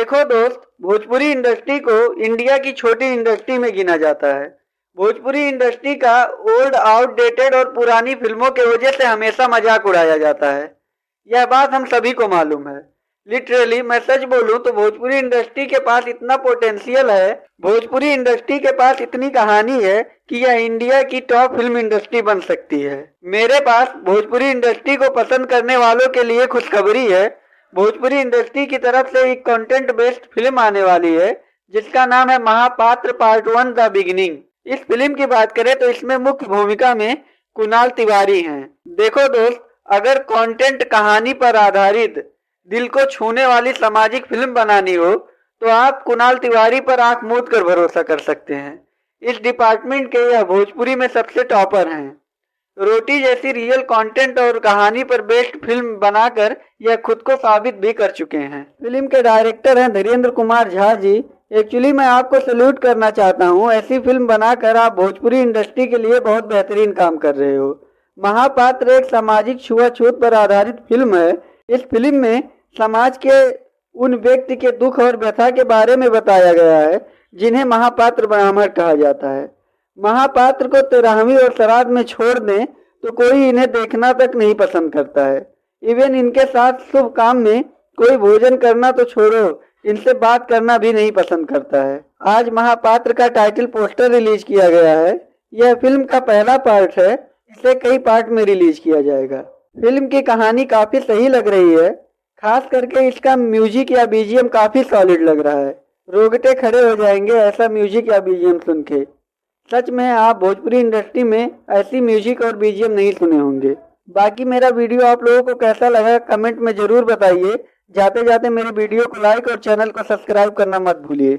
देखो दोस्त, भोजपुरी इंडस्ट्री को इंडिया की छोटी इंडस्ट्री में गिना जाता है। भोजपुरी इंडस्ट्री का ओल्ड, आउटडेटेड और पुरानी फिल्मों के वजह से हमेशा मजाक उड़ाया जाता है। यह बात हम सभी को मालूम है। लिटरली मैं सच बोलूं तो भोजपुरी इंडस्ट्री के पास इतना पोटेंशियल है, भोजपुरी इंडस्ट्री के पास इतनी कहानी है कि यह इंडिया की टॉप फिल्म इंडस्ट्री बन सकती है। मेरे पास भोजपुरी इंडस्ट्री को पसंद करने वालों के लिए खुशखबरी है। भोजपुरी इंडस्ट्री की तरफ से एक कंटेंट बेस्ड फिल्म आने वाली है जिसका नाम है महापात्र पार्ट 1 द बिगिनिंग। इस फिल्म की बात करें तो इसमें मुख्य भूमिका में कुणाल तिवारी हैं। देखो दोस्त, अगर कंटेंट कहानी पर आधारित दिल को छूने वाली सामाजिक फिल्म बनानी हो तो आप कुणाल तिवारी पर आंख मूंद कर भरोसा कर सकते हैं। इस डिपार्टमेंट के यह भोजपुरी में सबसे टॉपर हैं। रोटी जैसी रियल कंटेंट और कहानी पर बेस्ड फिल्म बनाकर यह खुद को साबित भी कर चुके हैं। फिल्म के डायरेक्टर हैं धीरेन्द्र कुमार झा जी। एक्चुअली मैं आपको सैल्यूट करना चाहता हूं। ऐसी फिल्म बनाकर आप भोजपुरी इंडस्ट्री के लिए बहुत बेहतरीन काम कर रहे हो। महापात्र एक सामाजिक छुआछूत पर आधारित फिल्म है। इस फिल्म में समाज के उन व्यक्ति के दुख और व्यथा के बारे में बताया गया है जिन्हें महापात्र ब्राह्मण कहा जाता है। महापात्र को 13वीं और श्राद्ध में छोड़ दें तो कोई इन्हें देखना तक नहीं पसंद करता है। इवन इनके साथ शुभ काम में कोई भोजन करना तो छोड़ो, इनसे बात करना भी नहीं पसंद करता है। आज महापात्र का टाइटल पोस्टर रिलीज किया गया है। यह फिल्म का पहला पार्ट है, इसे कई पार्ट में रिलीज किया जाएगा। फिल्म की कहानी काफी सही लग रही है, खास करके इसका म्यूजिक या बीजीएम काफी सॉलिड लग रहा है। रोंगटे खड़े हो जाएंगे ऐसा म्यूजिक या बीजीएम सुन के। सच में आप भोजपुरी इंडस्ट्री में ऐसी म्यूजिक और बीजीएम नहीं सुने होंगे। बाकी मेरा वीडियो आप लोगों को कैसा लगा कमेंट में जरूर बताइए। जाते जाते मेरे वीडियो को लाइक और चैनल को सब्सक्राइब करना मत भूलिए।